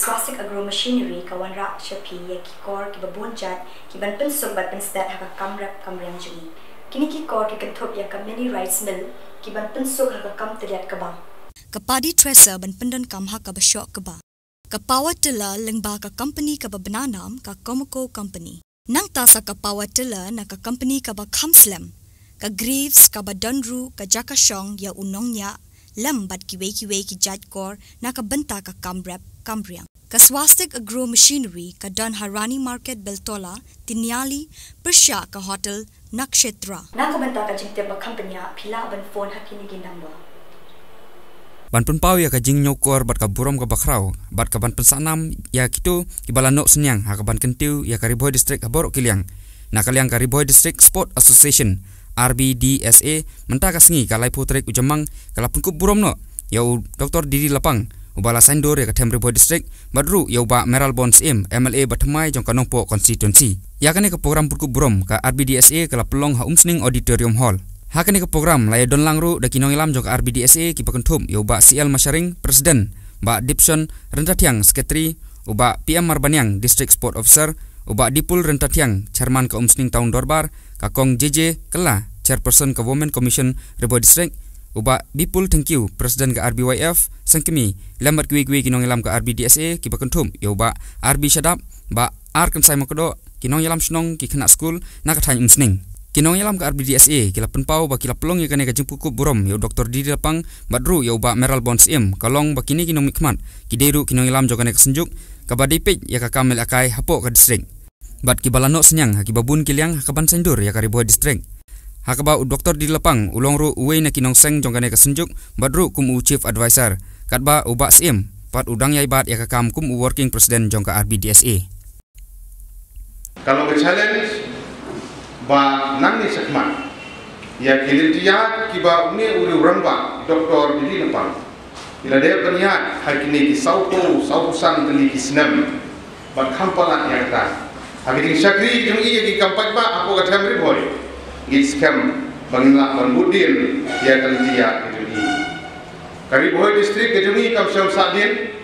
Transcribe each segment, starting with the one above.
swastik agro machinery kawan rak shapi ya kikor ki babon jat ki ban pensuk bat penstat haka kamrap kamrang jui kini kikor ki kenthop ya mini rice mill ki ban pensuk haka kam teriat kaba kapadi tracer ban pendon kam haka bashok kaba ka power tiller lengba ka company ka bananam ka Comaco company nang tasa ka power tiller na ka company ka ba Kamslem ka Greaves ka ba Donru ka Jakashong ya unongnya lambat kiwe ki jajkor na ka benta ka kamrap kambriang ka swastik agro machinery ka Don Harani Market Beltola Tinyali Persha ka hotel Nakshetra na ka benta ka jingte ba company pila ban phone hakini gi number ban penpau ya ka jing nyokor bat ka burom ka bakrau bat ka ban pensanam ya kitu ibalanok senyang ha ka ban kentiu ya ka Riboy district aborok kiliang na kaliang ka Riboy district sport association RBDSA mentaka sengi kalai putrek ujamang kalapun ku burom no yau Dr. Didi Lapang ubala sandor ya ka Riboy district badru yau ba Meral Bonds MLA batmai jong kanongpo constituency ya kane ka program purku burom ka RBDSA kalapelong ha umsning auditorium hall ha kane ka program laya don langru da kinong ilam jong ka RBDSA ki pakentum yau ba CL Masharing president ba Dipson Rentatiang secretary uba PM Marbanyang district sport officer uba Dipul Rentatiang chairman ka umsning tahun dorbar ka Kong JJ Kela chairperson ka Women Commission Riboy district uba Bipul thank you president ka RBYF sangkimi lambat kuwi kinong ilam ka RBDSA ki pakentum yo ba RB Shadap ba R kan sai makodo kinong ilam snong ki khana school na ka thai umsning kinong ilam ka RBDSA kila penpau ba kila pelong ya kane ka jingpuku burom yo Dr. Didi Lapang badru yo ba Meral Bonds kalong ba kini kinong mikmat kideru kinong ilam jogane ka senjuk ka ba dipik ya ka kamel akai hapo ka district bat ki balano senyang ha ki babun kiliang ha ka ban sendur ya ka Riboy district hakaba Dr. Didi Lapang ulongru uwe na kinong seng jongkane ka senjuk badru kum chief advisor katba uba sim pat udang yai bat ya ka kam kum working president jongka RBDSA kalau ke challenge ba nang ni sakman ya kilintia kiba uni uri urangba Dr. Didi Lapang ila de baniat hakini ki saupo san tali ki snam ba khampala ya ta habiding syakri jong iya ki kampat ba apo ka tham Riboy scam bangla bangudin ya kalintia itu ni Riboy district itu ni kam syam sadin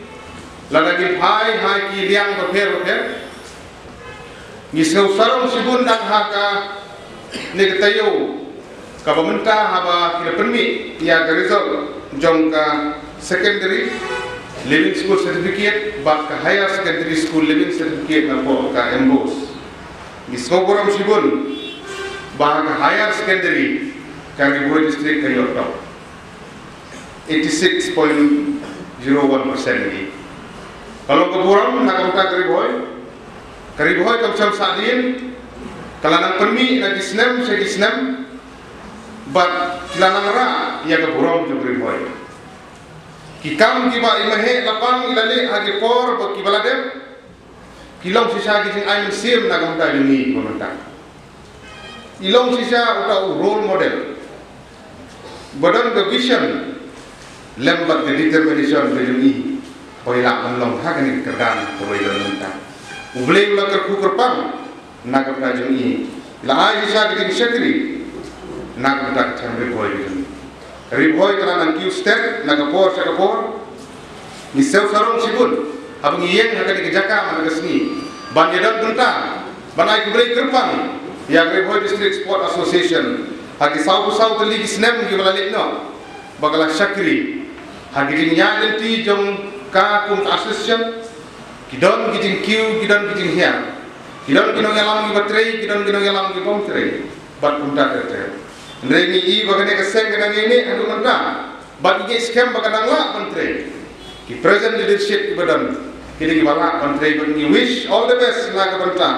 lagi hai ki liang berper ni seu sarong sibun dak haka ni ketayo ka pemerintah haba kira permit ya ka result jong ka secondary living school certificate ba ka higher secondary school living certificate na po ka embos ni seu boram sibun bahkan higher secondary ka Riboy district kayo top 86.01% ni kalau keburam nak ka Riboy kam sam sadin kalanang permi na gisnem sa gisnem but kilanang ra ya keburam jong Riboy kikam kiba imahe lapang ilale agi por ba kibaladem kilong sisa gising ay sim na kamta ni komentar ilong sisa uta role model badan ke vision lembat ke determination bejuni poila amlong hakani kerdan poila nunta ubleng la kerku kerpang nak ka juni la ai sisa ke secretary nak tak chambe boy bejuni Riboy kana nang Q step nak por sa por ni seu sarong sibun abang iyeng hakani ke jaka mana kesni banjedan tentang banai kubrei kerpang ya Riboy District Sport Association hagi sau tali kisnem gi balalik no bagala syakri hagi dinya denti jong ka kum association kidon giting kiu kidon giting hia kidon kinong yalam gi batrei kidon kinong yalam gi bomtrei bat punta terte ndrei i bagane ka seng kana ini adu manta bat gi scam bagana la bantrei ki present leadership ki badan kini gi bala bantrei ban gi wish all the best la ka banta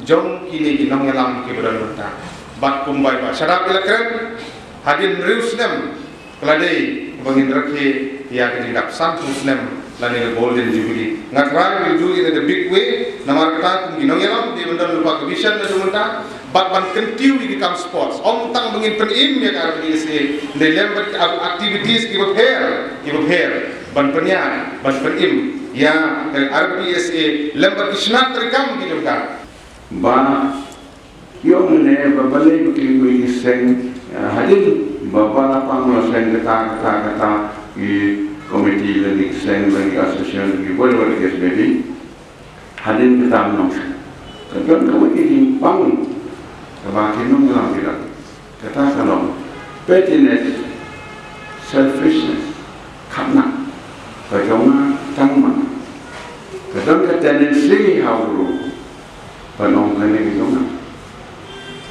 jong kini kinong yalam ki badan mata bat kumbai ba sadap ilakren hadin riusnem keladei bangin rakhe ya kini dap sampusnem lani golden jubilee ngakrai will do it in a big way namar kata kinong yalam di bandan lupa kebisan na sumunta bat ban kentiu di kam sports om tang bangin penim ya kar di se de lembat activities ki prepare ban penyan ban penim ya RBSA lembat isnat rekam ki jongka ba yung ne babalik ko seng hadin baba pang seng kata i komiti lagi sen lagi asosiasi lagi boleh kes baby hadin kita menong kadang kamu ini bangun kebahagiaan mengalam kita kata kalau pettiness selfishness karena bagaimana tangman kadang tendensi hauru penong kene gitu na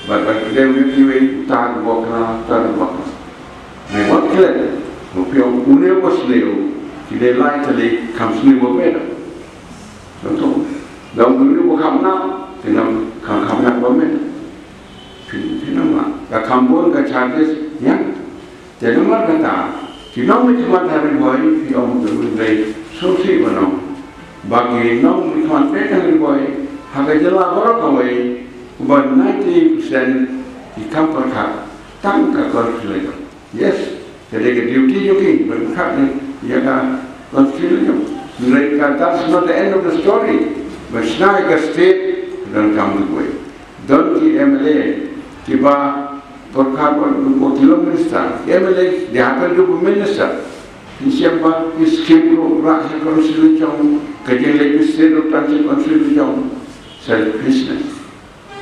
bapak kita mungkin tar bokna Mewat kele, mungkin unia wasleo, kita lain tadi kamsni berbeda. Contoh, dalam dunia bukan dengan kamnak berbeda. Kenapa? Kambon kacades yang, jadi mana kata, kita mungkin hari boy, kita mungkin dari solusi mana, bagi nom mungkin hari boy, harga jelas berapa kawai, bukan 90% di kampung kah, tangkap konflik. Yes, jadi ke duty joki berkat ni, ia kan konfliknya. Mereka that's not the end of the story. Mesra ke state dan kamu kue. Don ki MLA kiba berkat wakil minister. MLA dia akan jadi minister. Siapa iskim rakyat konflik jauh, kerja legislatif dan konflik jauh. Selfishness.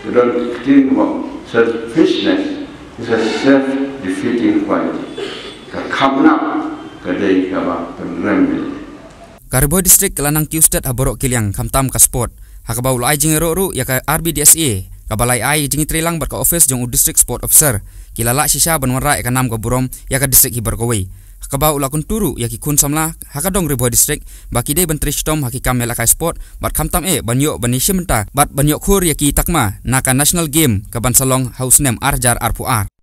Dan kita selfishness is a self-defeating quality. Kamna kadai kaba penremil. Kariboy district kelanang Kiustet haborok kiliang kamtam ka sport. Hakabau lai jing ro ya ka RBDSA kabalai ai jing trilang ber ka office jong district sport officer. Kilala shisha banwara ya ka nam ka burom ya ka district hibar kawai. Hakabau lakun turu ya ki kun samla hakadong Riboy district baki de bentri stom hakikam mela ka sport bat kamtam banyo bani shimenta bat banyo khur ya ki takma naka national game ka bansalong house name arjar arpuar.